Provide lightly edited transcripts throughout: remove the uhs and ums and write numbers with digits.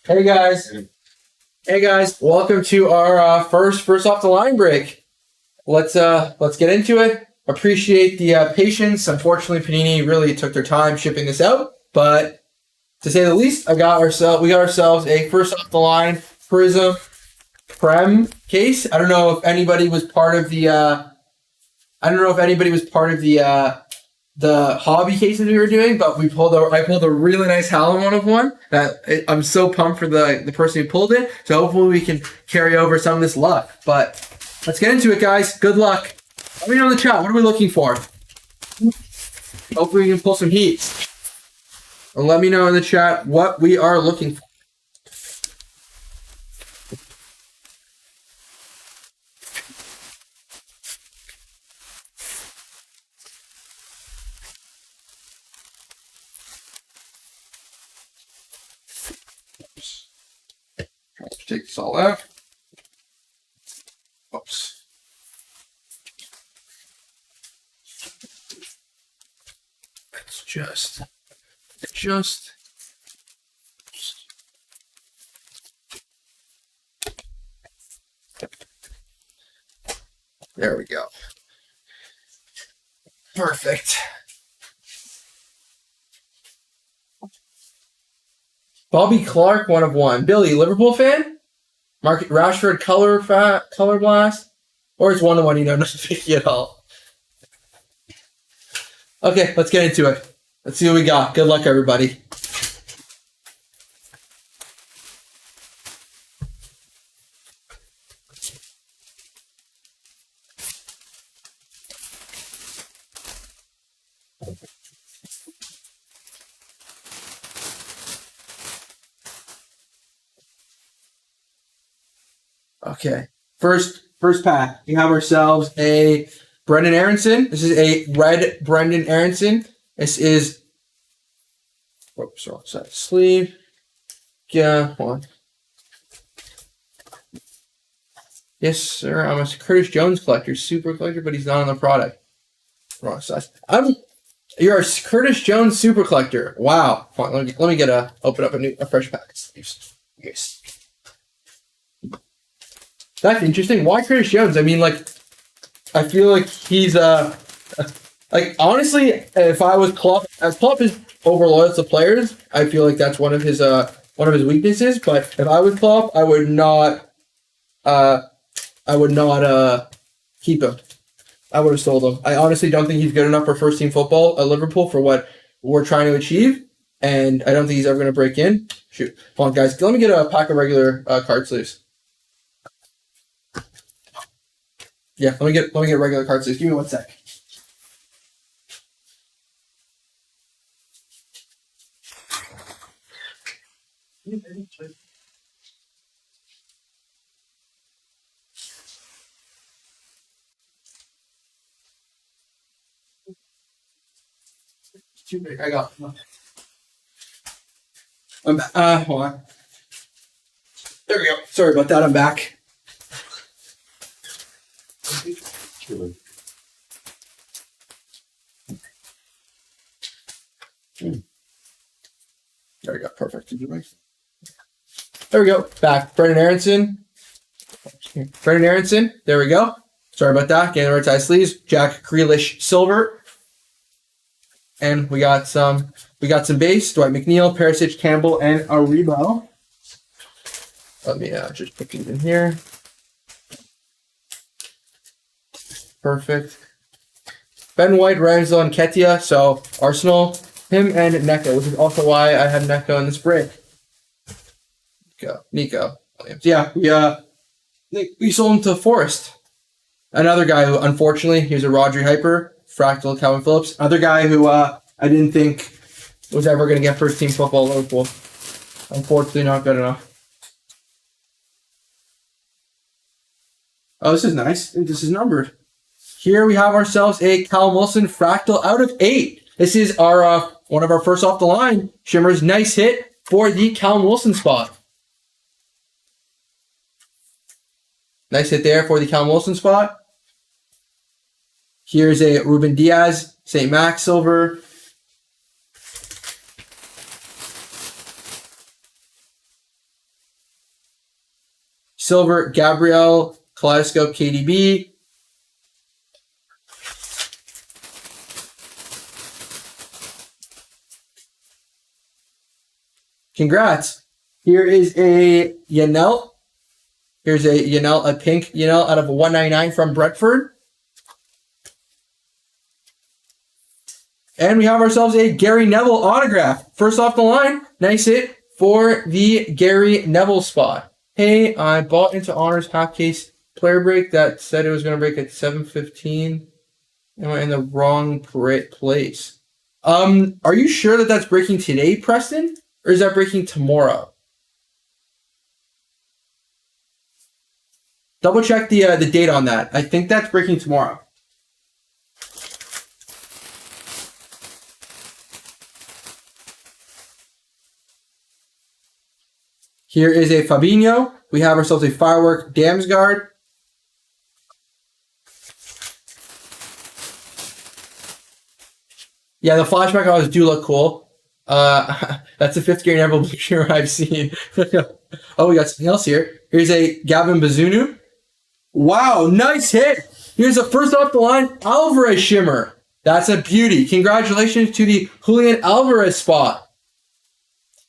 Hey guys. Hey guys. Welcome to our first off the line break. Let's get into it. Appreciate the patience. Unfortunately, Panini really took their time shipping this out, but to say the least, we got ourselves a first off the line Prizm Prem case. I don't know if anybody was part of the hobby cases we were doing, but I pulled a really nice Halloween one that I'm so pumped for the person who pulled it. So hopefully we can carry over some of this luck. But let's get into it, guys. Good luck. Let me know in the chat. What are we looking for? Hopefully we can pull some heat. And let me know in the chat what we are looking for. Take this all out. Oops. Let's just. There we go. Perfect. Bobby Clark, 1/1. Billy, Liverpool fan? Mark Rashford, color blast? Or it's 1/1, you know, not picky at all. Okay, let's get into it. Let's see what we got. Good luck, everybody. Okay, first pack. We have ourselves a Brendan Aronson. This is a red Brendan Aronson. This is wrong side sleeve. Yeah, one. Yes, sir. I'm a Curtis Jones collector, super collector, but he's not on the product. Wrong size. You're a Curtis Jones super collector. Wow. Hold on, let me open up a fresh pack. Yes. That's interesting. Why Curtis Jones? I mean, like, I feel like he's like, honestly, if I was Klopp, as Klopp is over loyal to players, I feel like that's one of his weaknesses. But if I was Klopp, I would not keep him. I would have sold him. I honestly don't think he's good enough for first team football at Liverpool for what we're trying to achieve, and I don't think he's ever going to break in. Shoot, hold on, guys. Let me get a pack of regular card sleeves. Yeah, let me get regular card sleeves. Give me 1 sec. Too big. I got. Hold on. There we go. Sorry about that. I'm back. There we go. Perfect. There we go. Back. Brendan Aronson. There we go. Sorry about that. Getting the right side sleeves. Jack Grealish silver. And we got some base. Dwight McNeil, Perisic, Campbell, and Aribo. Let me just put these in here. Perfect. Ben White, Ramsdale, and Ketia. So Arsenal, him and Neko, which is also why I had Neko in this break. Nico Williams. Yeah, we sold him to Forest. Another guy who, unfortunately, he was a Rodri Hyper, Fractal, Calvin Phillips. Another guy who I didn't think was ever going to get first team football at Liverpool. Unfortunately, not good enough. Oh, this is nice. This is numbered. Here we have ourselves a Callum Wilson Fractal out of 8. This is our one of our first off the line shimmers. Nice hit for the Callum Wilson spot. Nice hit there for the Callum Wilson spot. Here's a Ruben Diaz, St. Max silver. Silver, Gabriel, Kaleidoscope, KDB. Congrats. Here is a Yanel. Here's a Yanel, a pink Yanel out of a 199 from Brentford. And we have ourselves a Gary Neville autograph. First off the line, nice hit for the Gary Neville spot. Hey, I bought into Honors half case player break that said it was going to break at 7:15. Am I in the wrong place? Are you sure that that's breaking today, Preston? Or is that breaking tomorrow? Double check the date on that. I think that's breaking tomorrow. Here is a Fabinho. We have ourselves a Firework Damsgaard. Yeah, the flashback odds do look cool. That's the 5th Gary Neville picture I've seen. Oh, we got something else here. Here's a Gavin Bazunu. Wow, nice hit. Here's the first off the line Alvarez shimmer. That's a beauty. Congratulations to the Julian Alvarez spot.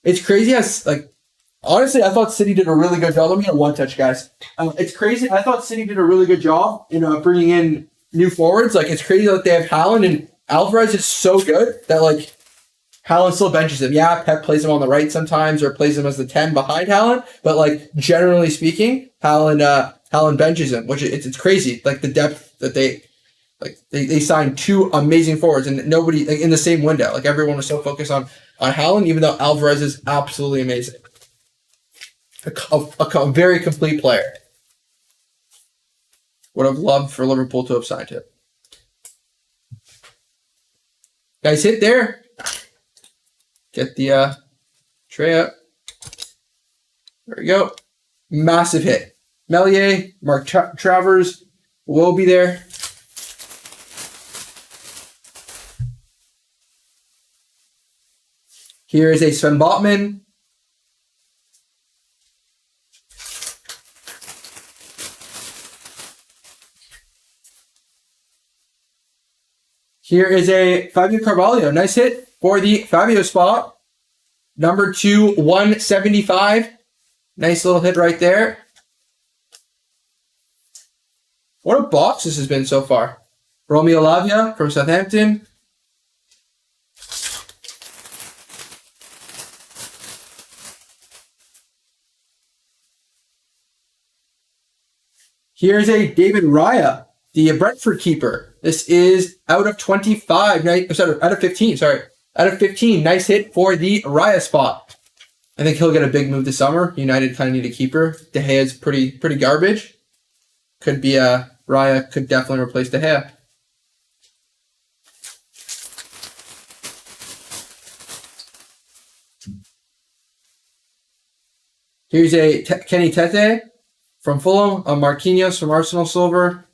It's crazy how, like, honestly, I thought City did a really good job. Let me get a one touch, guys. It's crazy. I thought City did a really good job in bringing in new forwards. Like, it's crazy that they have Haaland, and Alvarez is so good that, like, Haaland still benches him. Yeah, Pep plays him on the right sometimes or plays him as the 10 behind Haaland. But, like, generally speaking, Haaland benches him, which it's crazy. Like, the depth that they signed 2 amazing forwards and nobody, like, in the same window. Like, everyone was so focused on Haaland, even though Alvarez is absolutely amazing. A very complete player. Would have loved for Liverpool to have signed him. Guys, hit there. Get the tray up. There we go. Massive hit. Melier, Mark Travers will be there. Here is a Sven Botman. Here is a Fabio Carvalho. Nice hit for the Fabio spot. Number 2, 175. Nice little hit right there. What a box this has been so far. Romeo Lavia from Southampton. Here's a David Raya, the Brentford keeper. This is out of 25. Sorry, out of 15. Sorry, out of 15. Nice hit for the Raya spot. I think he'll get a big move this summer. United kind of need a keeper. De Gea is pretty garbage. Could be Raya could definitely replace De Gea. Here's a Kenny Tete from Fulham, a Marquinhos from Arsenal silver.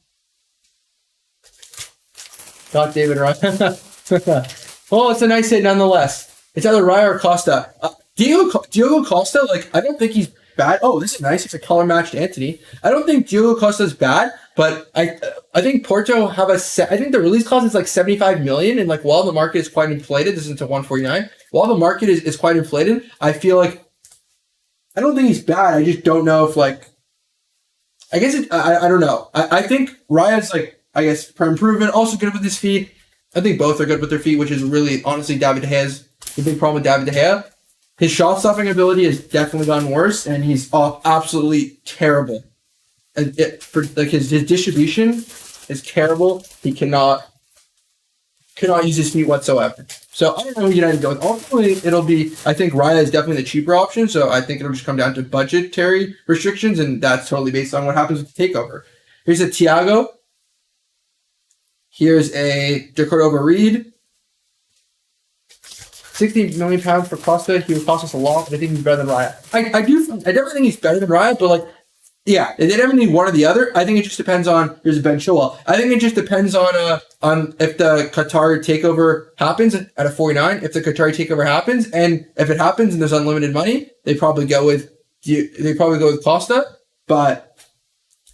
Not David Raya. Well, it's a nice hit nonetheless. It's either Raya or Costa. Diogo Costa, like, I don't think he's bad. Oh, this is nice. It's a color matched Anthony. I don't think Diogo Costa's bad, but I think Porto have I think the release cost is like 75 million, and, like, while the market is quite inflated, this is into 149. While the market is quite inflated, I feel like I don't think he's bad. I just don't know if, like, I guess I don't know. I think Raya's, like, I guess, for improvement, also good with his feet. I think both are good with their feet, which is really, honestly, David De Gea's the big problem with David De Gea. His shot stopping ability has definitely gotten worse, and he's absolutely terrible. And his distribution is terrible. He cannot use his feet whatsoever. So I don't know who United go with. Ultimately, it'll be, I think Raya is definitely the cheaper option, so I think it'll just come down to budgetary restrictions, and that's totally based on what happens with the takeover. Here's a Thiago. Here's a De Cordova-Reid. 60 million pounds for Costa. He would cost us a lot, but I think he's better than Raya. I definitely think he's better than Raya, but, like, yeah, they definitely need one or the other. I think it just depends on, here's Ben Chilwell. I think it just depends on if the Qatari takeover happens at a 49. If the Qatari takeover happens, and if it happens and there's unlimited money, they probably go with Costa. But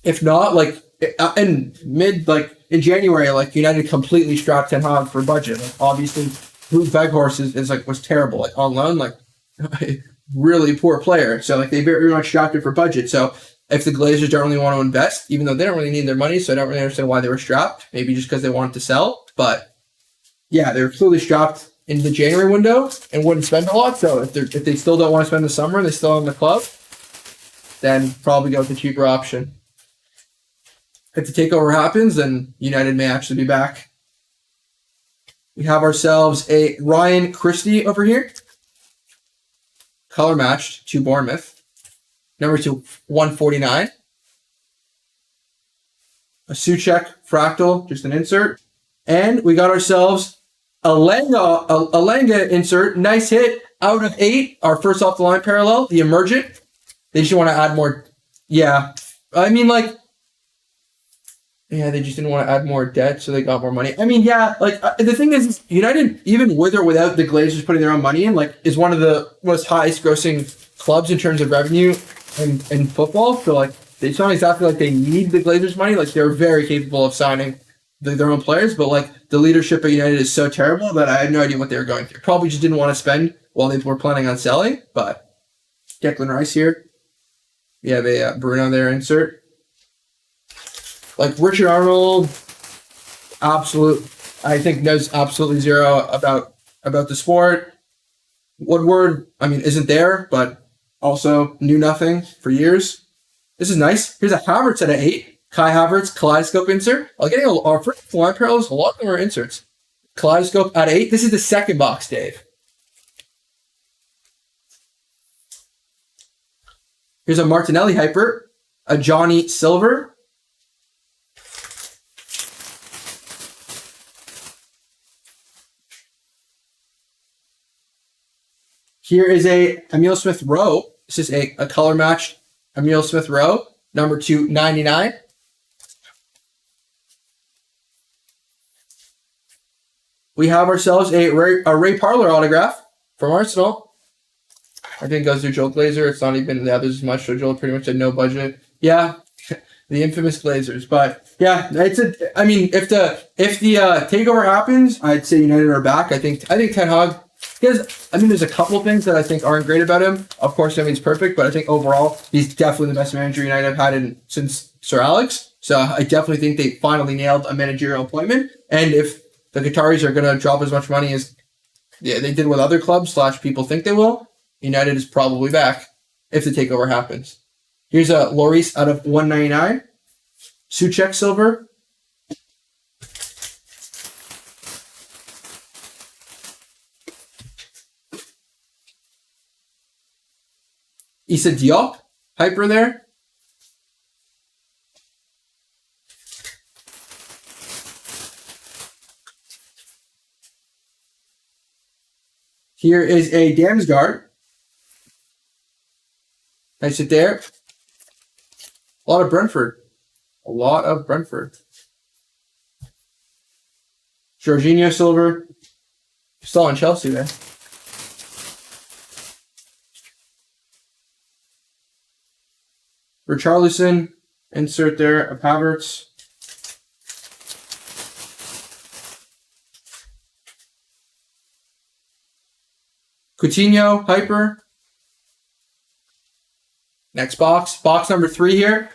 if not, like in January, like United completely strapped Ten Hag for budget. Like, obviously, Wout Weghorst is like was terrible, like on loan, like really poor player. So like they very much strapped it for budget. So if the Glazers don't really want to invest, even though they don't really need their money, so I don't really understand why they were strapped. Maybe just because they wanted to sell. But yeah, they were clearly strapped in the January window and wouldn't spend a lot. So if they still don't want to spend the summer and they still own the club, then probably go with the cheaper option. If the takeover happens, then United may actually be back. We have ourselves a Ryan Christie over here. Color matched to Bournemouth. Number 149. A Souček Fractal, just an insert. And we got ourselves a Lenga insert. Nice hit out of 8. Our first off the line parallel, the Emergent. They just want to add more. Yeah. I mean, like, yeah, they just didn't want to add more debt, so they got more money. I mean, yeah, like, the thing is, United, even with or without the Glazers putting their own money in, like, is one of the most highest grossing clubs in terms of revenue in football. So, like, it's not exactly like they need the Glazers' money. Like, they're very capable of signing their own players, but, like, the leadership at United is so terrible that I had no idea what they were going through. Probably just didn't want to spend while they were planning on selling, but Declan Rice here. We have a Bruno there insert. Like Richard Arnold, I think knows absolutely zero about the sport. Woodward, I mean, isn't there, but also knew nothing for years. This is nice. Here's a Havertz at an 8. Kai Havertz, Kaleidoscope insert. Getting our first line parallels, a lot of them are inserts. Kaleidoscope at 8. This is the second box, Dave. Here's a Martinelli hyper, a Johnny Silver. Here is a Emile Smith Rowe. This is a color matched Emile Smith Rowe, number 299. We have ourselves a Ray Parlour autograph from Arsenal. I think it goes through Joel Glazer. It's not even the others as much, so Joel pretty much had no budget. Yeah, the infamous Glazers. But yeah, if the takeover happens, I'd say United are back. I think Ten Hag. Because, I mean, there's a couple of things that I think aren't great about him. Of course, nothing's perfect, but I think overall, he's definitely the best manager United have had since Sir Alex. So I definitely think they finally nailed a managerial appointment. And if the Qataris are going to drop as much money as they did with other clubs / people think they will, United is probably back if the takeover happens. Here's a Lloris out of 199. Souček silver. Issa Diop, hyper there. Here is a Damsgaard. Nice it there. A lot of Brentford. Jorginho silver. Still on Chelsea there. Richarlison, insert there, of Havertz. Coutinho, hyper. Next box. Box number 3 here.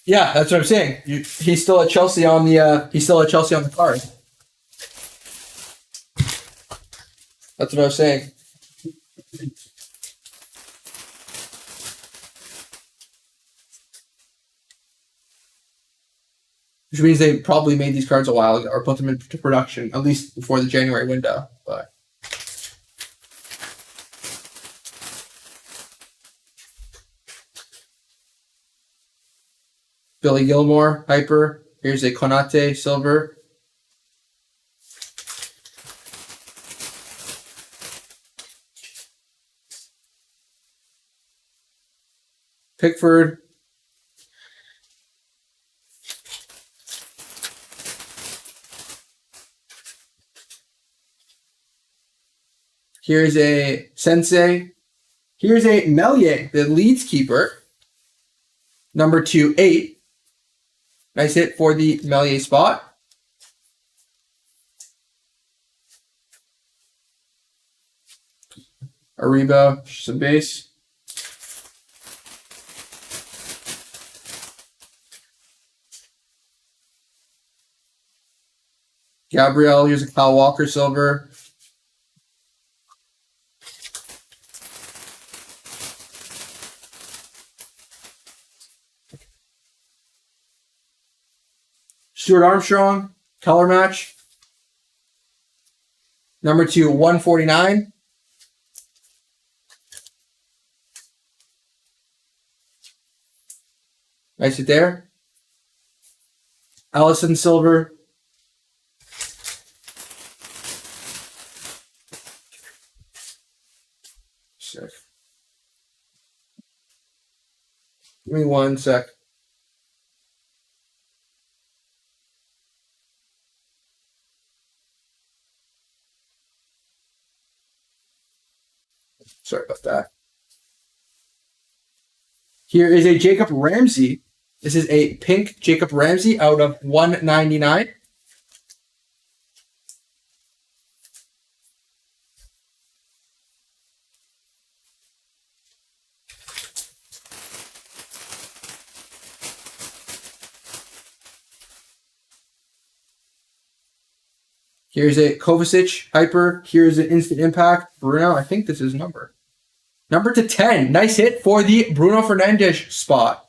Yeah, that's what I'm saying. He's still at Chelsea on the card. That's what I was saying. Which means they probably made these cards a while ago or put them into production, at least before the January window. But Billy Gilmore, hyper. Here's a Konate, silver. Pickford. Here's a Sensei. Here's a Melier, the Leeds keeper. Number 2/8. Nice hit for the Melier spot. Aribo, some base. Gabriel, here's a Kyle Walker silver. Stuart Armstrong, color match. Number 2, 149. Nice it there. Allison silver. Sick. Give me 1 sec. Sorry about that. Here is a Jacob Ramsey. This is a pink Jacob Ramsey out of 199. Here's a Kovacic Hyper. Here's an Instant Impact. Bruno, I think this is number. Number to 10. Nice hit for the Bruno Fernandes spot.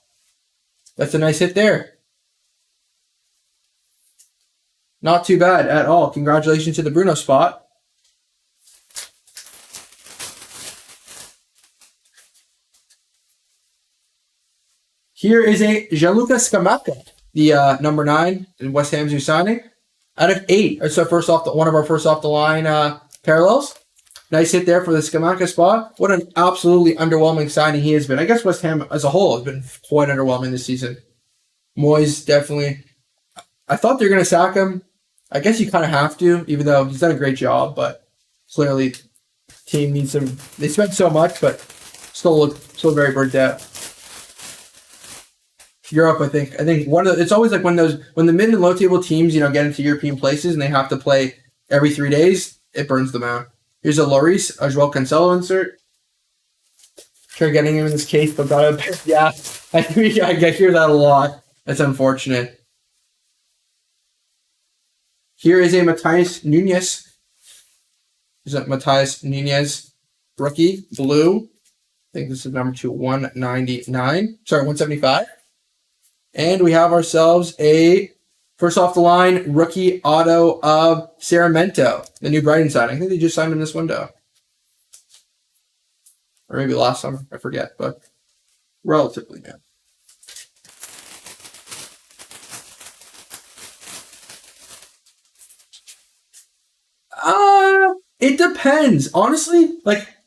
That's a nice hit there. Not too bad at all. Congratulations to the Bruno spot. Here is a Gianluca Scamacca, the number 9 in West Ham's new signing. Out of 8. It's our one of our first off the line parallels. Nice hit there for the Scamacca spot. What an absolutely underwhelming signing he has been. I guess West Ham as a whole has been quite underwhelming this season. Moyes definitely. I thought they were going to sack him. I guess you kind of have to, even though he's done a great job. But clearly, team needs some. They spent so much, but still very burnt out. Europe, I think it's always like when the mid and low table teams, get into European places and they have to play every 3 days, it burns them out. Here's a Lloris, a Joao Cancelo insert. Try getting him in this case, but yeah, I hear that a lot. That's unfortunate. Here is a Matheus Nunes. Is that Matheus Nunes rookie blue? I think this is number 2, 199. Sorry, 175. And we have ourselves a first off the line rookie auto of Sarmiento, the new Brighton signing. I think they just signed in this window. Or maybe last summer. I forget, but relatively new. It depends. Honestly,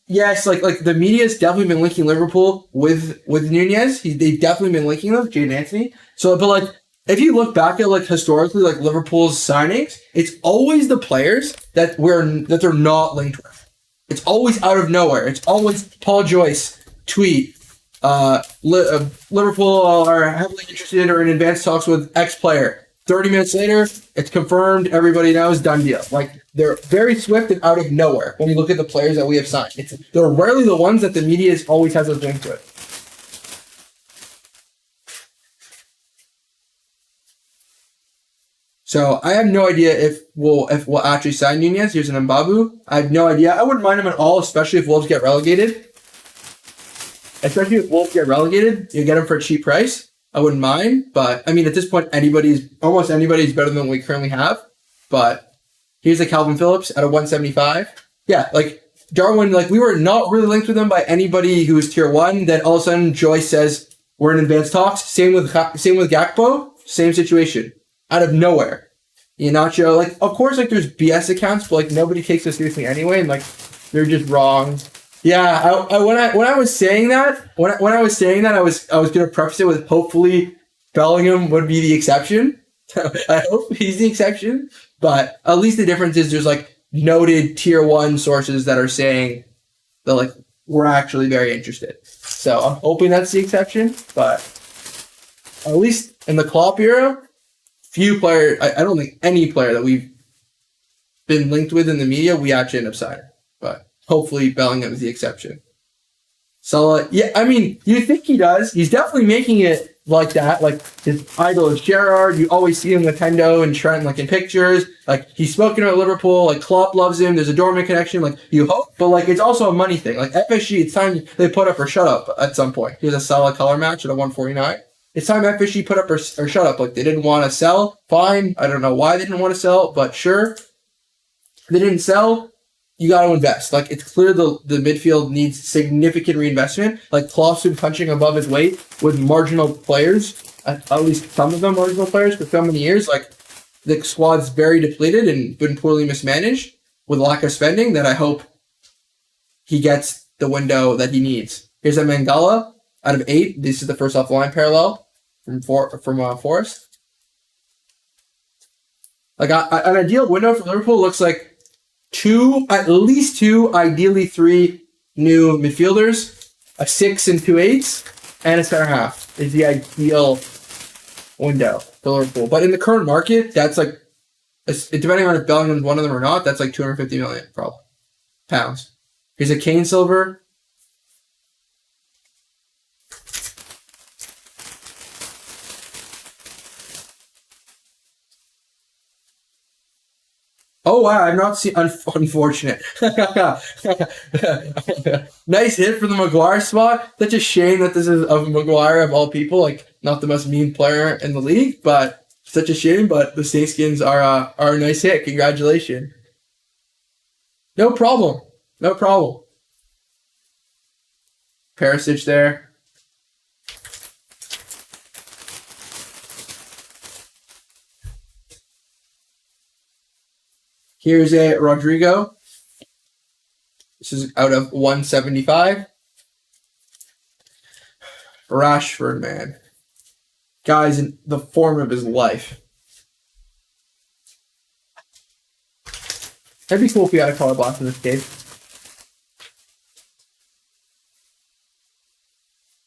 yes, the media's definitely been linking Liverpool with Nunez. They've definitely been linking them, Jadon Anthony. So, but if you look back at historically Liverpool's signings, it's always the players that they're not linked with. It's always out of nowhere. It's always Paul Joyce tweet. Liverpool are heavily interested or in advanced talks with X player. 30 minutes later, it's confirmed. Everybody knows, done deal. They're very swift and out of nowhere when you look at the players that we have signed. They're rarely the ones that the media always has us linked with. So I have no idea if we'll actually sign Nunez. Here's an Mbabu. I have no idea. I wouldn't mind him at all, especially if Wolves get relegated. You get him for a cheap price. I wouldn't mind, but I mean, at this point, almost anybody's better than what we currently have. But here's a Calvin Phillips at a 175. Yeah, Darwin, we were not really linked with him by anybody who was tier 1. Then all of a sudden, Joyce says we're in advanced talks. Same with Gakpo. Same situation. Out of nowhere. Iheanacho, of course, there's BS accounts, but nobody takes us seriously anyway, and they're just wrong. Yeah, when I was saying that, I was gonna preface it with hopefully Bellingham would be the exception. I hope he's the exception, but at least the difference is there's noted tier 1 sources that are saying that like we're actually very interested. So I'm hoping that's the exception, but at least in the Klopp era, few players, I don't think any player that we've been linked with in the media, we actually end up signing. But hopefully Bellingham is the exception. So, yeah, I mean, you think he does. He's definitely making it like that. Like, his idol is Gerrard. You always see him with Hendo and Trent, like, in pictures. Like, he's spoken about Liverpool. Like, Klopp loves him. There's a Dortmund connection. Like, you hope. But, like, it's also a money thing. Like, FSG, it's time they put up or shut up at some point. Here's a Salah color match at a 149. It's time FSG put up or shut up. Like, they didn't want to sell. Fine. I don't know why they didn't want to sell, but sure. They didn't sell. You got to invest. Like, it's clear the midfield needs significant reinvestment. Like, Klopp's been punching above his weight with marginal players, at least some of them marginal players, for so many years. Like, the squad's very depleted and been poorly mismanaged with lack of spending that I hope he gets the window that he needs. Here's a Mangala out of 8. This is the first off-the-line parallel from Forest. Like, an ideal window for Liverpool looks like at least two, ideally 3 new midfielders, a 6 and 2 8s, and a center half is the ideal window for Liverpool. But in the current market, that's like, depending on if Bellingham's one of them or not, that's like 250 million probably pounds. Here's a Kane silver. Oh, wow, I've not seen... Unfortunate. Nice hit for the Maguire spot. Such a shame that this is of Maguire, of all people. Like, not the most mean player in the league, but such a shame. But the Snakeskins are a nice hit. Congratulations. No problem. No problem. Perisic there. Here's a Rodrigo. This is out of 175. Rashford, man. Guy's in the form of his life. That'd be cool if we had a color block in this game.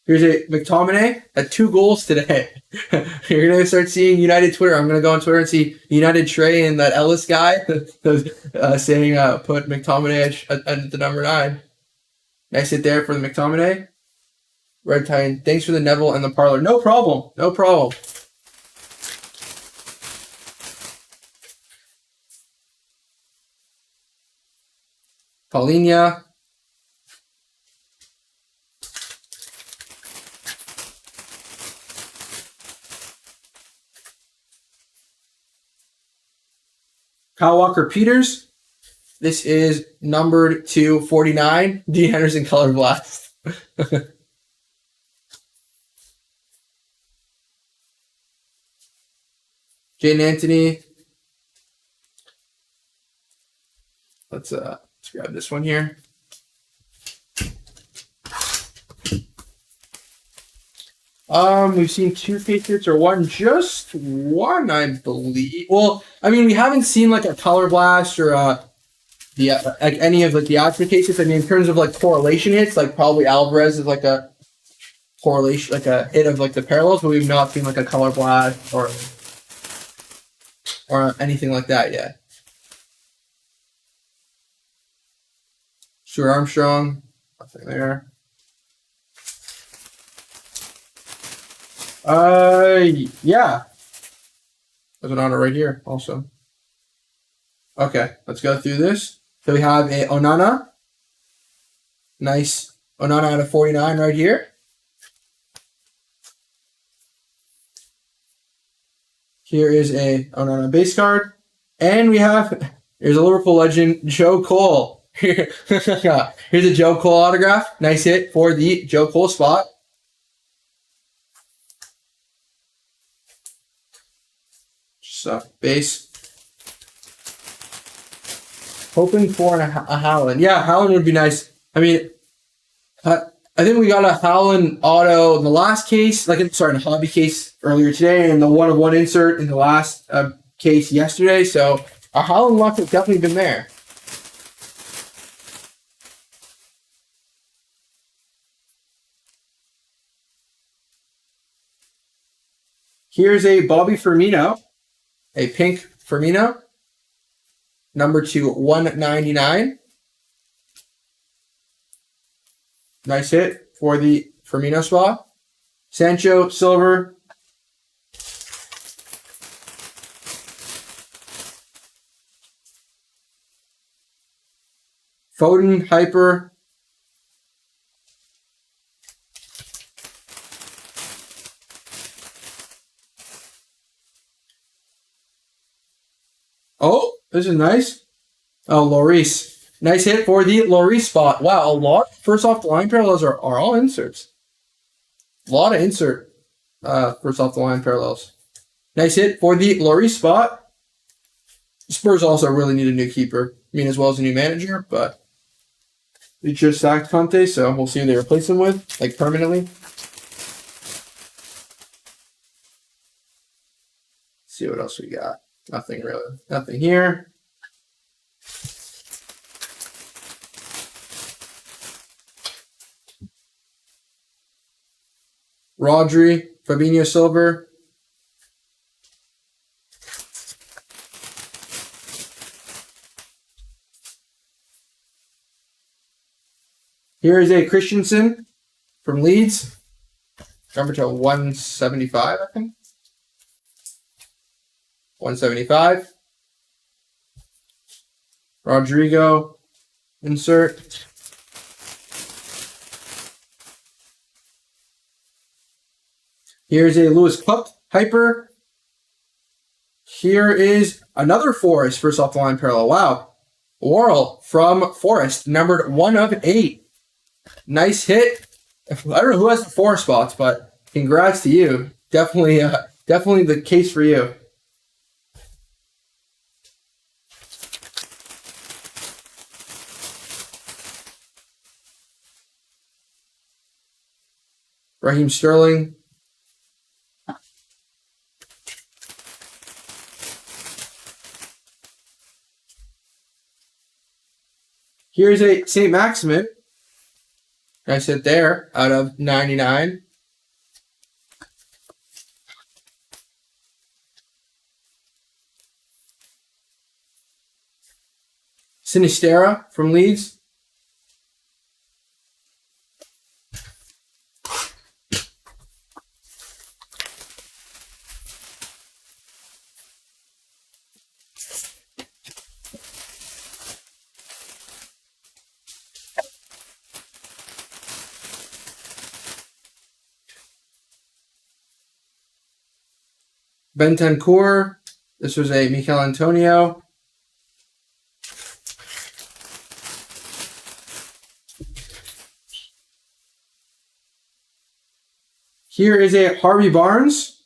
Here's a McTominay at 2 goals today. You're going to start seeing United Twitter. I'm going to go on Twitter and see United Trey and that Ellis guy saying put McTominay at the number 9. Nice hit there for the McTominay. Red Titan, thanks for the Neville and the Parlor. No problem. No problem. Paulinho. Kyle Walker-Peters. This is numbered to 49. Dean Henderson color blast. Jaden Anthony. Let's grab this one here. We've seen 2 Patriots or just one, I believe. Well, I mean, we haven't seen like a color blast or like any of like the Oxford cases. I mean, in terms of like correlation hits, like probably Alvarez is like a correlation, like a hit of like the parallels, but we've not seen like a color blast or anything like that yet. Stuart Armstrong, nothing there. Yeah. There's an honor right here also. Okay, let's go through this. So we have a Onana. Nice Onana out of 49 right here. Here is a Onana base card. And here's a Liverpool legend, Joe Cole. Here's a Joe Cole autograph. Nice hit for the Joe Cole spot. Base. Hoping for a Haaland. Yeah, Haaland would be nice. I mean, I think we got a Haaland auto in the last case, in a hobby case earlier today, and the 1-of-1 insert in the last case yesterday. So our Haaland luck has definitely been there. Here's a Bobby Firmino, a pink Firmino, number to 199. Nice hit for the Firmino spot. Sancho, silver. Foden, hyper. Oh, this is nice. Oh, Lloris. Nice hit for the Lloris spot. Wow, a lot. First off the line parallels are all inserts. A lot of insert first off the line parallels. Nice hit for the Lloris spot. Spurs also really need a new keeper. I mean, as well as a new manager, but they just sacked Conte, so we'll see who they replace him with, like permanently. Let's see what else we got. Nothing really. Nothing here. Rodri, Fabinho silver. Here is a Christensen from Leeds. Number to 175, I think. 175. Rodrigo, insert. Here's a Lewis Pup, hyper. Here is another Forest, first off the line parallel. Wow. Worrell from Forest, numbered 1/8. Nice hit. I don't know who has the 4 spots, but congrats to you. Definitely the case for you. Raheem Sterling. Here's a St. Maximin. Nice hit there out of 99. Sinistera from Leeds. Bentancur. This was a Mikel Antonio. Here is a Harvey Barnes.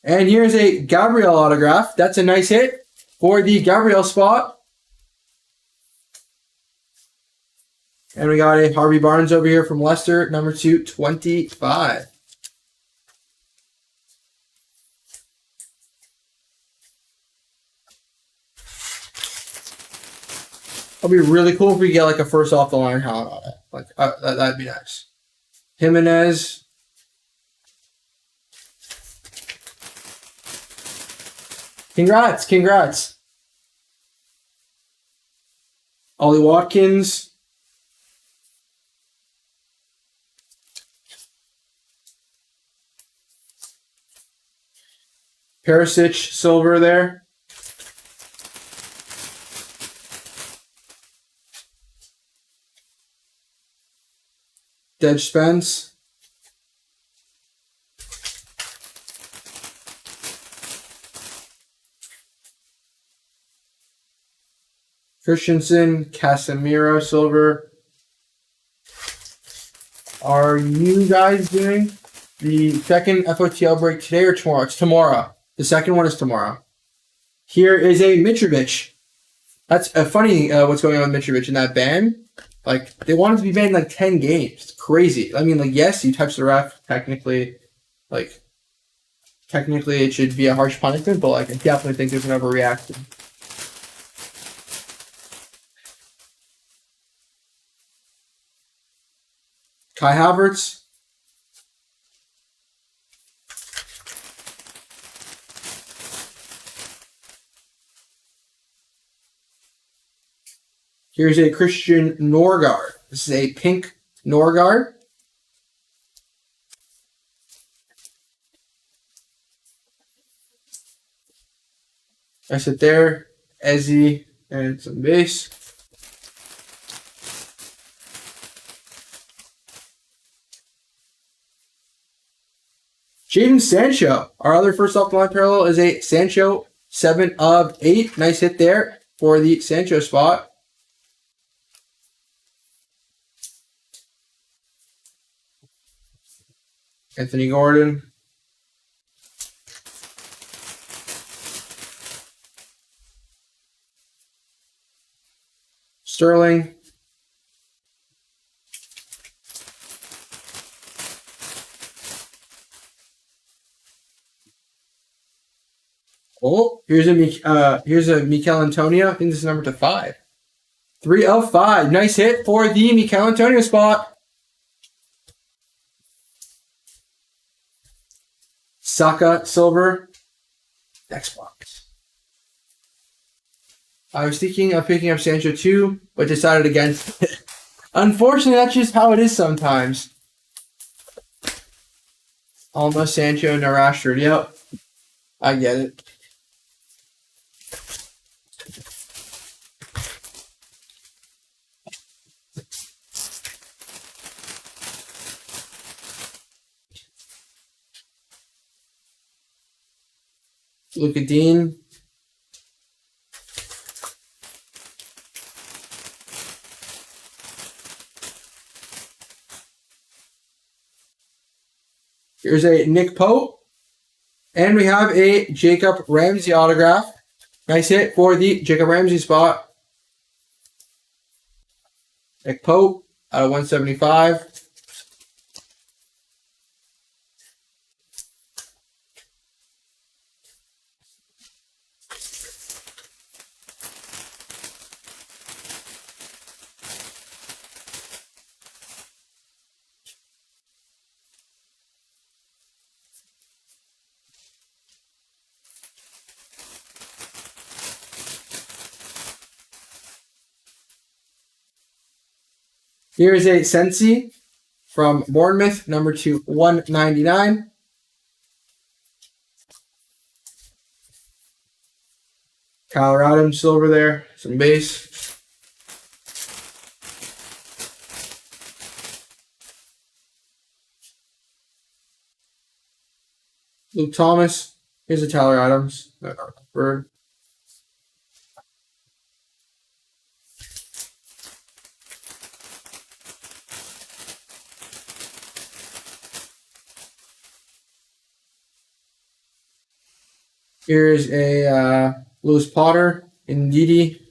And here's a Gabriel autograph. That's a nice hit for the Gabriel spot. And we got a Harvey Barnes over here from Leicester, number 225. It'll be really cool if we get like a first off the line Haaland on it. Like that'd be nice. Jimenez. Congrats. Ollie Watkins. Perisic, silver there. Dead Spence. Christensen, Casemiro, silver. Are you guys doing the second FOTL break today or tomorrow? It's tomorrow. The second one is tomorrow. Here is a Mitrovic. That's funny what's going on with Mitrovic in that ban. Like, they want him to be banned like 10 games. It's crazy. I mean, like, yes, you touched the ref. Technically, it should be a harsh punishment, but, like, I definitely think there's an overreaction. Kai Havertz. Here's a Christian Norgard. This is a pink Norgard. I sit there, Ezzy, and some base. Jadon Sancho. Our other first off the line parallel is a Sancho 7 of 8. Nice hit there for the Sancho spot. Anthony Gordon. Sterling. Oh, here's a Mikel Antonio. I think this is number 5. 3 of 5. Nice hit for the Mikel Antonio spot. Saka silver. Next box. I was thinking of picking up Sancho too, but decided against it. Unfortunately, that's just how it is sometimes. Almost Sancho, no Rashford. Yep. I get it. Luka Dean. Here's a Nick Pope. And we have a Jacob Ramsey autograph. Nice hit for the Jacob Ramsey spot. Nick Pope out of 175. Here's a Sensi from Bournemouth, number 2/199. Kyle Adams silver there, some base. Luke Thomas. Here's a Tyler Adams. Bird. Here's a Lewis Potter in Ndidi.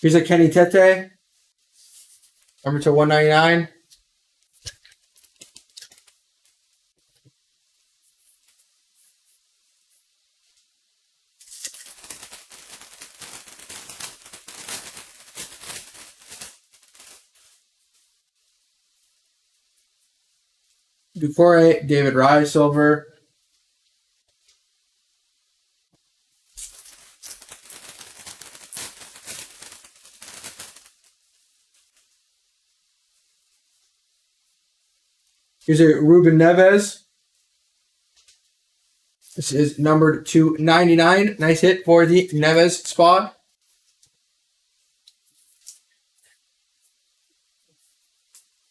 Here's a Kenny Tete, number 2/199. Dufour, David Rye silver. Here's a Ruben Neves. This is numbered 2/99. Nice hit for the Neves spot.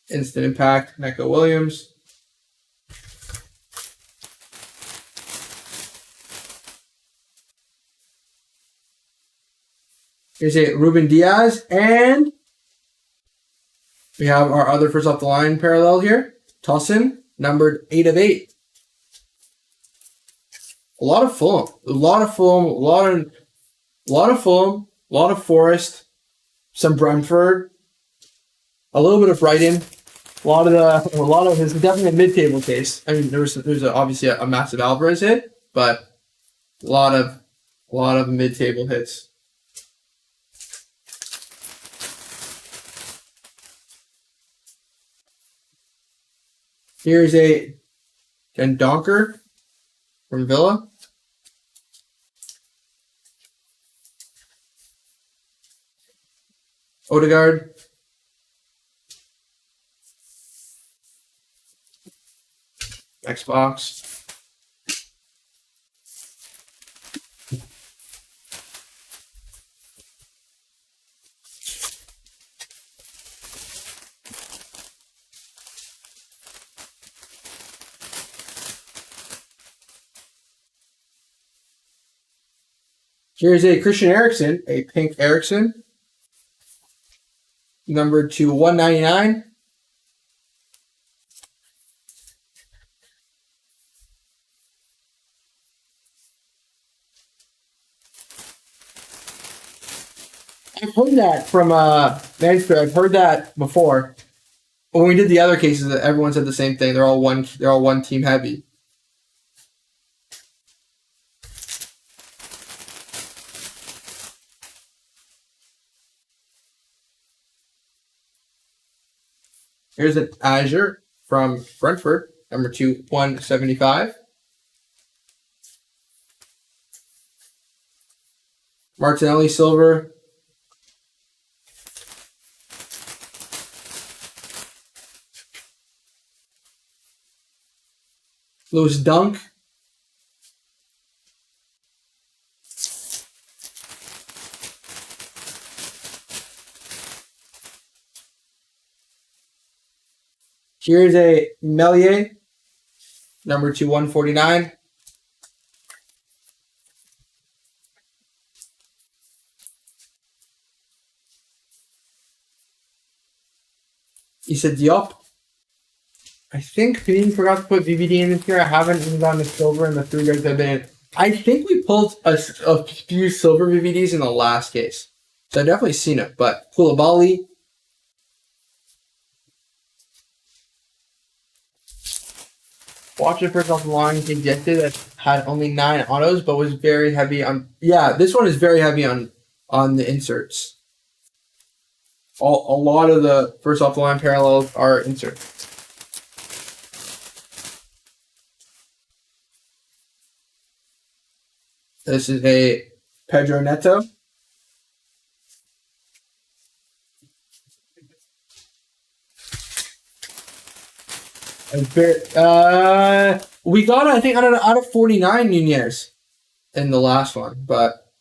Instant impact, Neco Williams. Here's a Ruben Diaz, and we have our other first off the line parallel here. Tosin, numbered 8 of 8. A lot of Fulham, a lot of Fulham, a lot of Forest, some Brentford, a little bit of Brighton, a lot of his definitely a mid-table case. I mean, there's obviously a massive Alvarez hit, but a lot of mid-table hits. Here's a Dendoncker from Villa. Odegaard. Xbox. Here's a Christian Eriksen, a pink Eriksen, numbered to 199. I've heard that from Mansfield. I've heard that before. When we did the other cases, everyone said the same thing. They're all one team heavy. Here's an Azure from Brentford, number 175. Martinelli silver. Lewis Dunk. Here's a Melier, number 149. Issa Diop. I think Panini forgot to put VVD in this here. I haven't even gotten the silver in the 3 breaks I've been in. I think we pulled a few silver VVDs in the last case. So I've definitely seen it. But Koulibaly. Watch it first off the line. Injected that had only 9 autos, but was very heavy on. Yeah, this one is very heavy on the inserts. A lot of the first off the line parallels are inserts. This is a Pedro Neto. We got, I think, out of 49 Nunez in the last one, but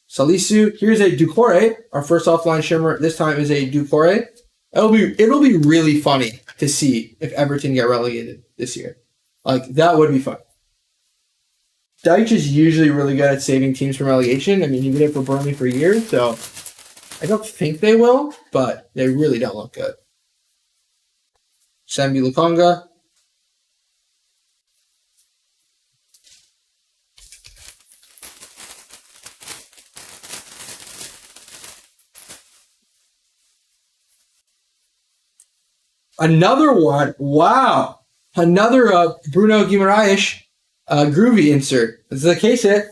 Salisu. Here's a Doucouré. Our first offline shimmer this time is a Doucouré. It'll be really funny to see if Everton get relegated this year. Like, that would be fun. Deitch is usually really good at saving teams from relegation. I mean, he did it for Burnley for years, so I don't think they will, but they really don't look good. Sambi Lukonga. Another one. Wow. Another Bruno Guimaraes groovy insert. This is a case hit.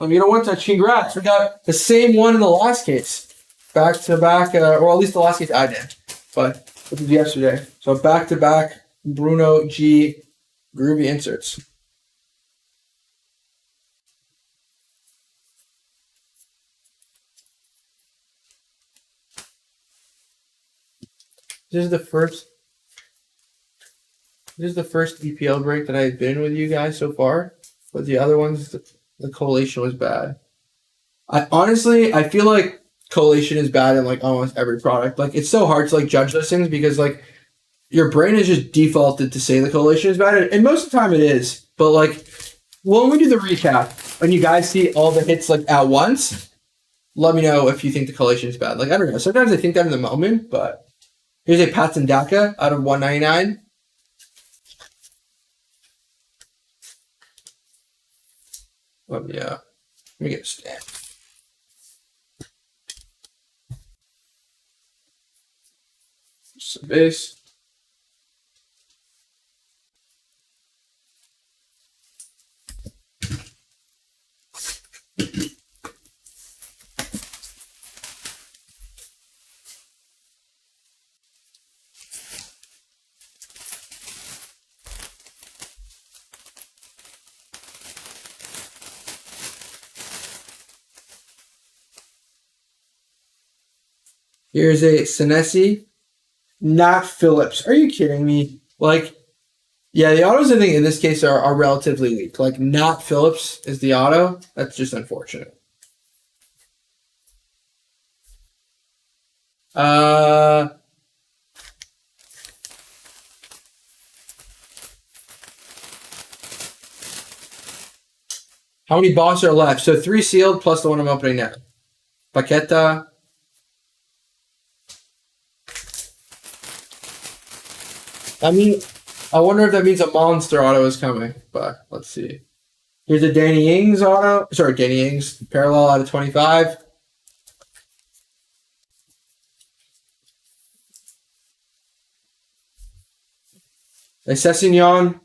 You know what? Congrats. We got the same one in the last case. Back to back, or at least the last case I did. But this was yesterday. So back to back Bruno G groovy inserts. This is the first EPL break that I've been with you guys so far. But the other ones, the collation was bad. I feel like collation is bad in like almost every product. Like, it's so hard to like judge those things because like your brain is just defaulted to say the collation is bad, and most of the time it is. But like when we do the recap, when you guys see all the hits like at once, let me know if you think the collation is bad. Like, I don't know. Sometimes I think that in the moment, but here's a Patson Daka out of 199. Let me get a stamp. Some base. Here's a Senesi. Not Phillips. Are you kidding me? Like, yeah, the autos I think in this case are relatively weak. Like, not Phillips is the auto. That's just unfortunate. How many boxes are left? So 3 sealed plus the one I'm opening now. Paqueta. I mean, I wonder if that means a monster auto is coming, but let's see. Here's a Danny Ings auto. Sorry, Danny Ings. Parallel out of 25. A Sessignon.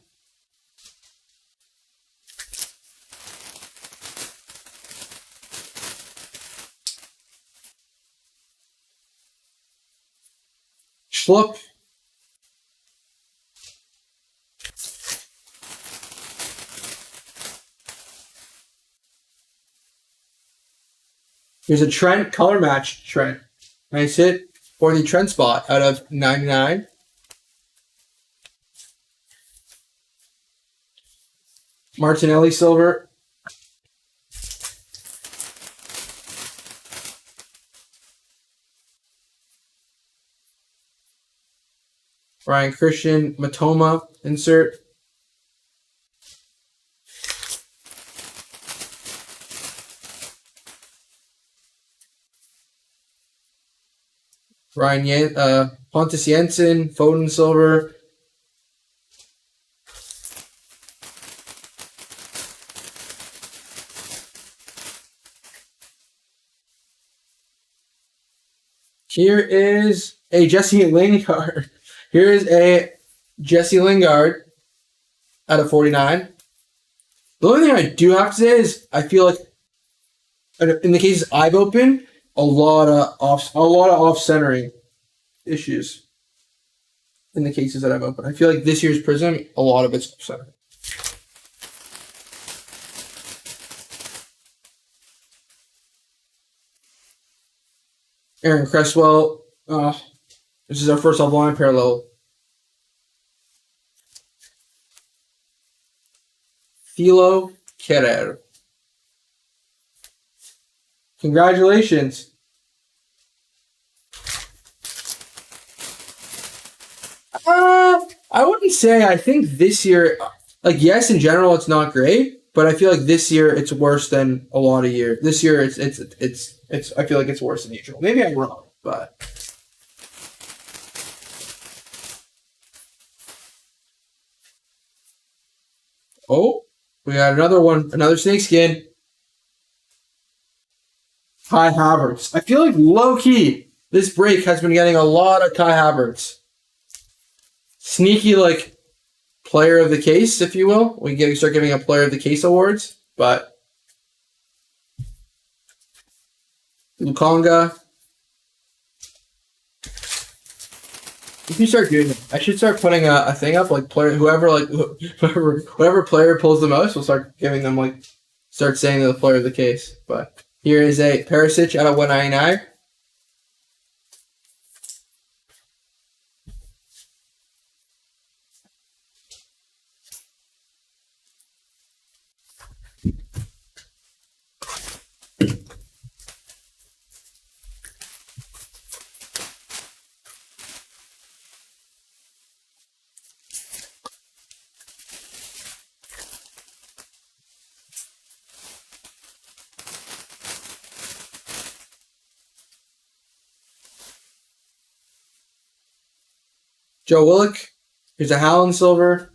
Schlupp. Here's a Trent, color match Trent. Nice hit for the Trent spot out of 99. Martinelli silver. Ryan Christian, Matoma insert. Pontus Jensen, Foden silver. Here is a Jesse Lingard. Here is a Jesse Lingard out of 49. The only thing I do have to say is I feel like in the cases I've opened, a lot of off-centering issues in the cases that I've opened. I feel like this year's Prizm, a lot of it's off-centering. Aaron Cresswell. This is our first off-line parallel. Thilo Kerrer. Congratulations. I wouldn't say. I think this year, like, yes, in general, it's not great, but I feel like this year it's worse than a lot of years. This year, it's. I feel like it's worse than usual. Maybe I'm wrong, but. Oh, we got another one, another snakeskin. Kai Havertz. I feel like low-key, this break has been getting a lot of Kai Havertz. Sneaky, like, player of the case, if you will. We start giving a player of the case awards, but Lukonga. If you start doing it, I should start putting a thing up, like whoever player pulls the most, we'll start giving them, like, start saying they're the player of the case. But here is a Perisic out of 199. Joe Willock. Here's a Haaland silver.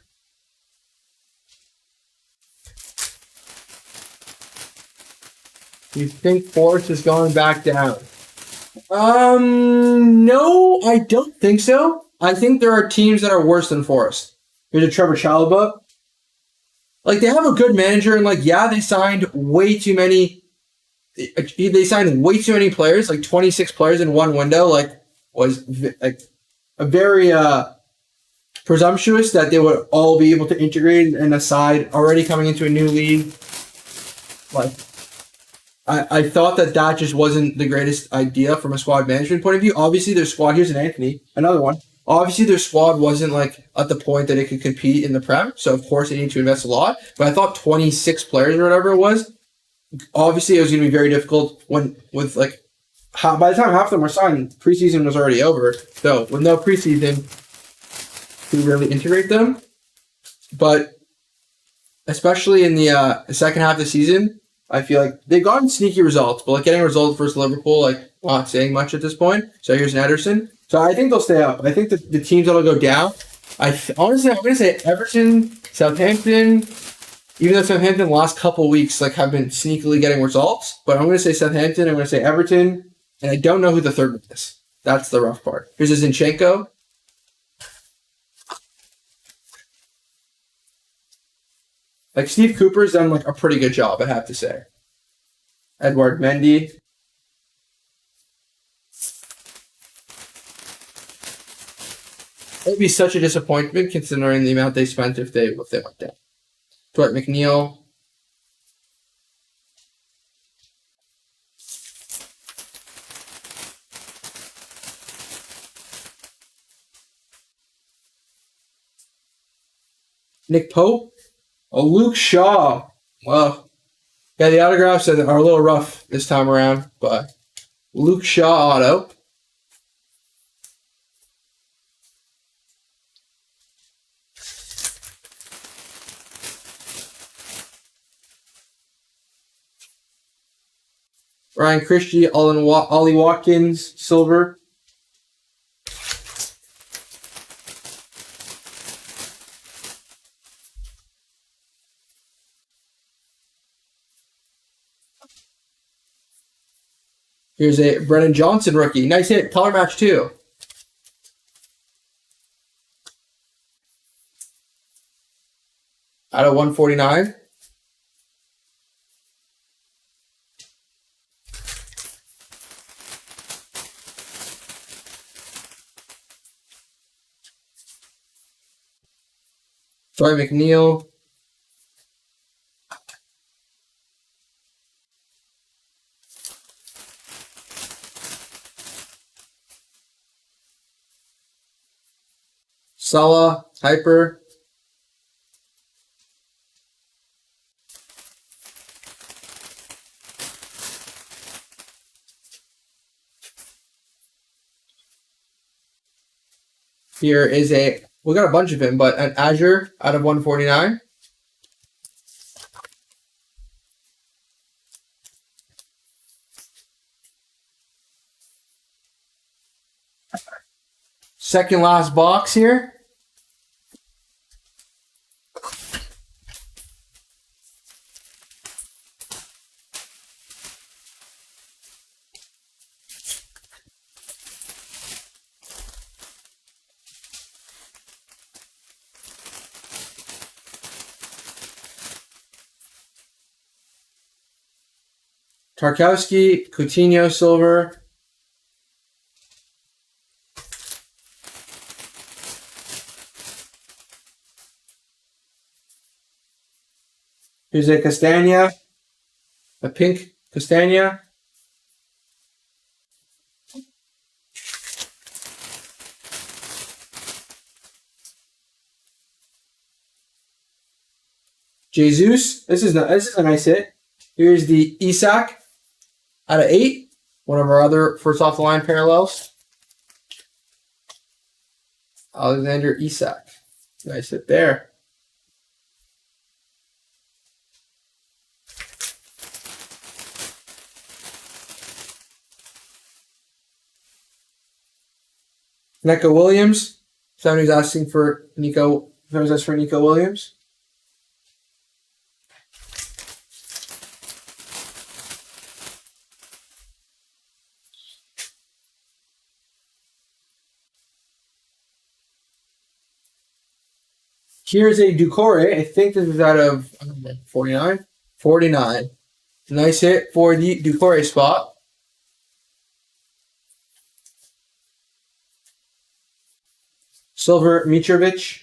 You think Forest is going back down? No, I don't think so. I think there are teams that are worse than Forest. Here's a Trevor Chalobah. Like, they have a good manager, and, like, yeah, they signed way too many. They signed way too many players, like 26 players in one window. Like, was like a very presumptuous that they would all be able to integrate in a side already coming into a new league. Like, I thought that just wasn't the greatest idea from a squad management point of view. Obviously, their squad, here's an Anthony, another one. Obviously, their squad wasn't like at the point that it could compete in the Prem. So, of course, they need to invest a lot. But I thought 26 players or whatever it was, obviously, it was going to be very difficult with like, by the time half of them were signed, preseason was already over. So, with no preseason, to really integrate them. But especially in the second half of the season, I feel like they've gotten sneaky results, but like getting results versus Liverpool, like not saying much at this point. So here's an Ederson. So I think they'll stay up. I think the teams that'll go down, honestly, I'm going to say Everton, Southampton, even though Southampton the last couple weeks like have been sneakily getting results, but I'm going to say Southampton, I'm going to say Everton, and I don't know who the third one is. That's the rough part. Here's a Zinchenko. Like Steve Cooper's done like a pretty good job, I have to say. Edward Mendy. It would be such a disappointment considering the amount they spent if they went down. Dwight McNeil. Nick Pope. Oh, Luke Shaw. Well, yeah, the autographs are a little rough this time around, but Luke Shaw auto. Ryan Christie, Ollie Watkins, silver. Here's a Brennan Johnson rookie. Nice hit. Color match too. Out of 149. Troy McNeil. Salah, Hyper. Here is we got a bunch of him, but an Azure out of 149. Second last box here. Tarkowski, Coutinho, silver. Here's a Castagna, a pink Castagna. Jesus, this is a nice hit. Here's the Isak out of 8. One of our other first off the line parallels. Alexander Isak. Nice hit there. Nico Williams. Somebody's asking for Nico. Somebody's asking for Nico Williams. Here's a Ducore. I think this is out of 49. 49. Nice hit for the Ducore spot. Silver Mitrovic.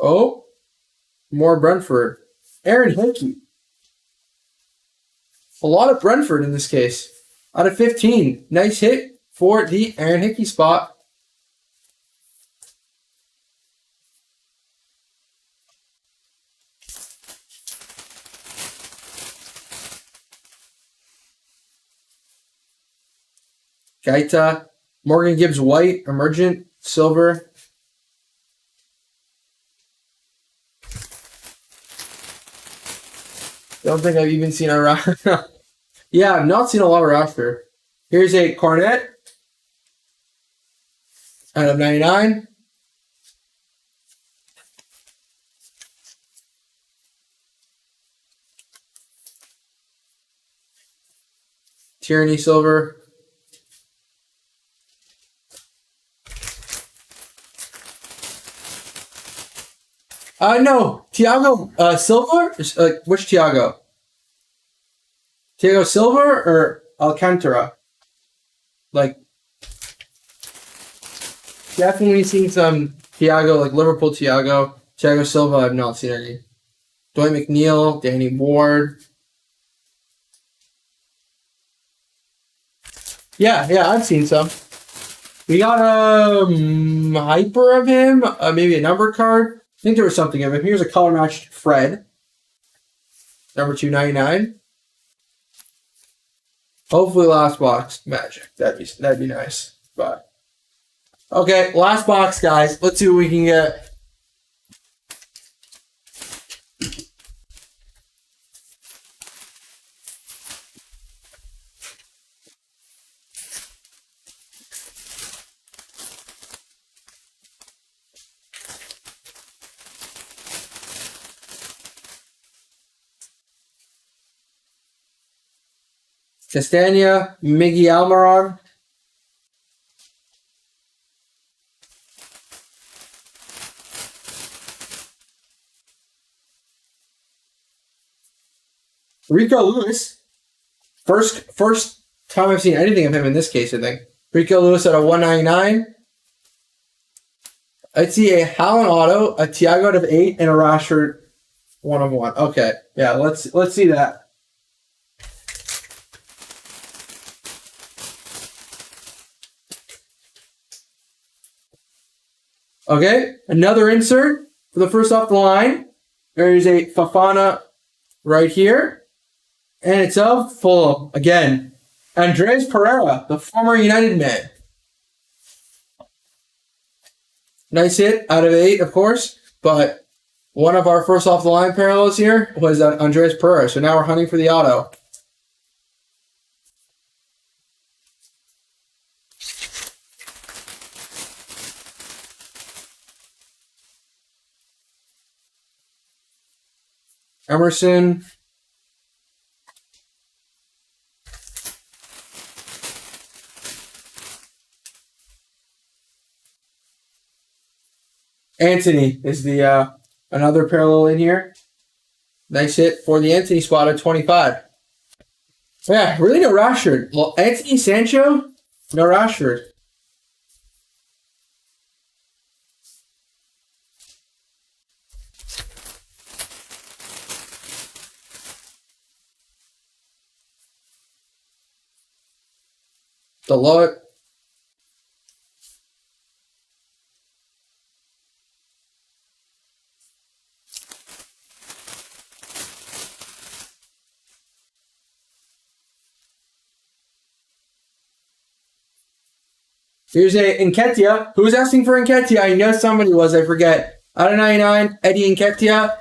Oh, more Brentford. Aaron Hickey. A lot of Brentford in this case. Out of 15. Nice hit for the Aaron Hickey spot. Gaita. Morgan Gibbs White. Emergent. Silver. Don't think I've even seen a Rashford. Yeah, I've not seen a lot of Rashford. Here's a Cornet out of 99. Tierney Silver. No, Thiago Silva? Which Thiago? Thiago Silva or Alcantara? Like, definitely seen some Thiago, like Liverpool Thiago. Thiago Silva, I've not seen any. Dwight McNeil, Danny Ward. Yeah, I've seen some. We got a hyper of him, maybe a number card. I think there was something of him. Here's a color matched Fred. Number 299. Hopefully last box magic. That'd be nice. But okay, last box, guys. Let's see what we can get. Castagna, Miggy Almiron. Rico Lewis. First time I've seen anything of him in this case, I think. Rico Lewis at a 199. I'd see a Haaland auto, a Thiago out of 8, and a Rashford 1 of 1. Okay. Yeah, let's see that. Okay, another insert for the first off the line. There is a Fofana right here. And it's of Fulham. Again, Andreas Pereira, the former United man. Nice hit out of 8, of course. But one of our first off the line parallels here was Andreas Pereira. So now we're hunting for the auto. Emerson. Anthony is the another parallel in here. Nice hit for the Anthony spot at 25. Yeah, really no Rashford. Well, Anthony Sancho, no Rashford. Deloitte. Here's a Nketiah. Who was asking for Nketiah? I know somebody was. I forget. Out of 99, Eddie Nketiah.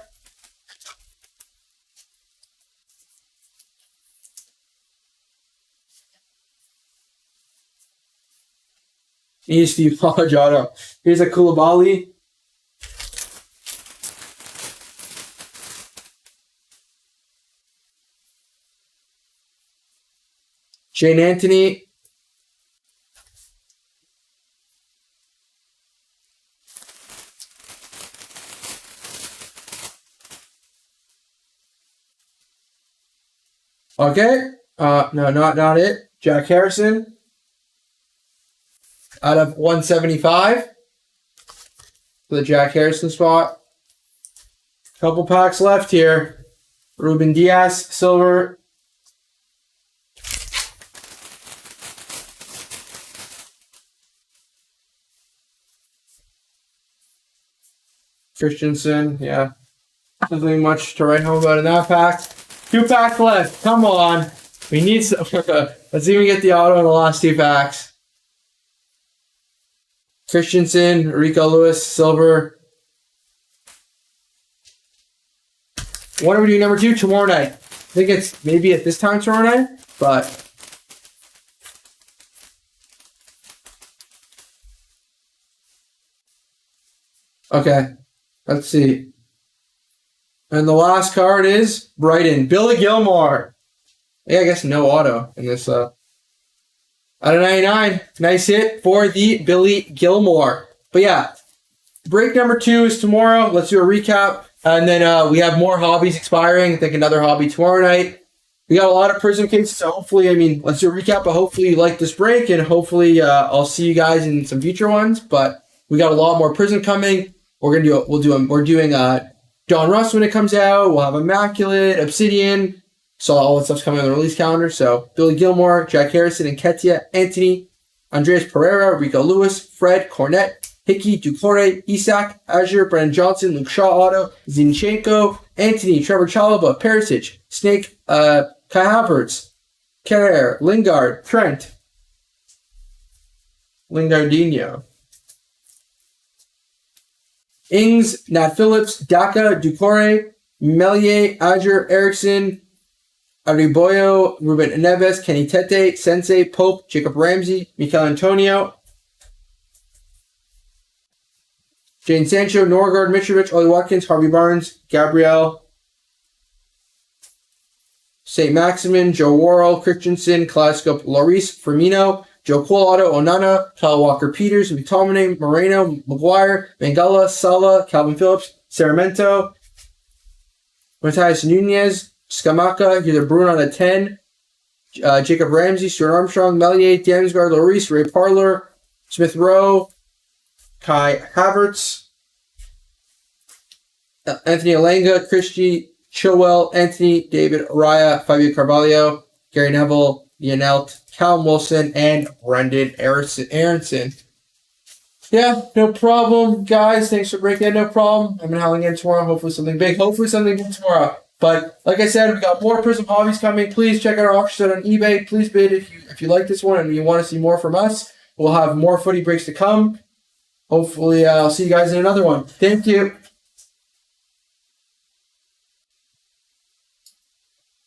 Here's Steve Palaggiato. Here's a Koulibaly. Shane Anthony. Okay. No, not it. Jack Harrison. Out of 175. For the Jack Harrison spot. Couple packs left here. Ruben Diaz, silver. Christensen, yeah. Nothing much to write home about in that pack. 2 packs left. Come on. We need some. Let's even get the auto in the last 2 packs. Christensen, Rico Lewis, silver. What are we doing number 2 tomorrow night? I think it's maybe at this time tomorrow night, but okay. Let's see. And the last card is Brighton. Billy Gilmore. Yeah, I guess no auto in this. Out of 99. Nice hit for the Billy Gilmore. But yeah, break number 2 is tomorrow. Let's do a recap. And then we have more hobbies expiring. I think another hobby tomorrow night. We got a lot of Prizm cases. So hopefully, let's do a recap. But hopefully you like this break. And hopefully I'll see you guys in some future ones. But we got a lot more Prizm coming. We're doing Don Russ when it comes out. We'll have Immaculate, Obsidian. So all that stuff's coming on the release calendar. So Billy Gilmore, Jack Harrison, Nketiah, Anthony, Andreas Pereira, Rico Lewis, Fred, Cornette, Hickey, Ducore, Isak, Azure, Brennan Johnson, Luke Shaw Auto, Zinchenko, Anthony, Trevor Chalobah, Perisic, Snake, Kai Havertz, Carrere, Lingard, Trent, Lingardinho, Ings, Nat Phillips, Daka, Ducore, Melier, Azure, Eriksson, Ariboyo, Ruben Neves, Kenny Tete, Sensei, Pope, Jacob Ramsey, Mikel Antonio, Jane Sancho, Norgard, Mitrovic, Ollie Watkins, Harvey Barnes, Gabriel, St. Maximin, Joe Worrell, Christensen, Kalaskop, Lloris, Firmino, Joe Cole, Otto, Onana, Kyle Walker-Peters, McTominay, Moreno, Maguire, Mangala, Salah, Calvin Phillips, Sarmiento, Matthias Nunez, Scamacca, here's a Bruno on a 10, Jacob Ramsey, Stuart Armstrong, Melier, Damsgaard, Lloris, Ray Parler, Smith Rowe, Kai Havertz, Anthony Alanga, Christie, Chilwell, Anthony, David Raya, Fabio Carvalho, Gary Neville, Yanelt, Callum Wilson, and Brendan Aronson. Yeah, no problem, guys. Thanks for breaking in. No problem. I'm going to have again tomorrow. Hopefully something big. Hopefully something big tomorrow. But like I said, we got more Prizm hobbies coming. Please check out our auction site on eBay. Please bid if you like this one and you want to see more from us. We'll have more footy breaks to come. Hopefully, I'll see you guys in another one. Thank you.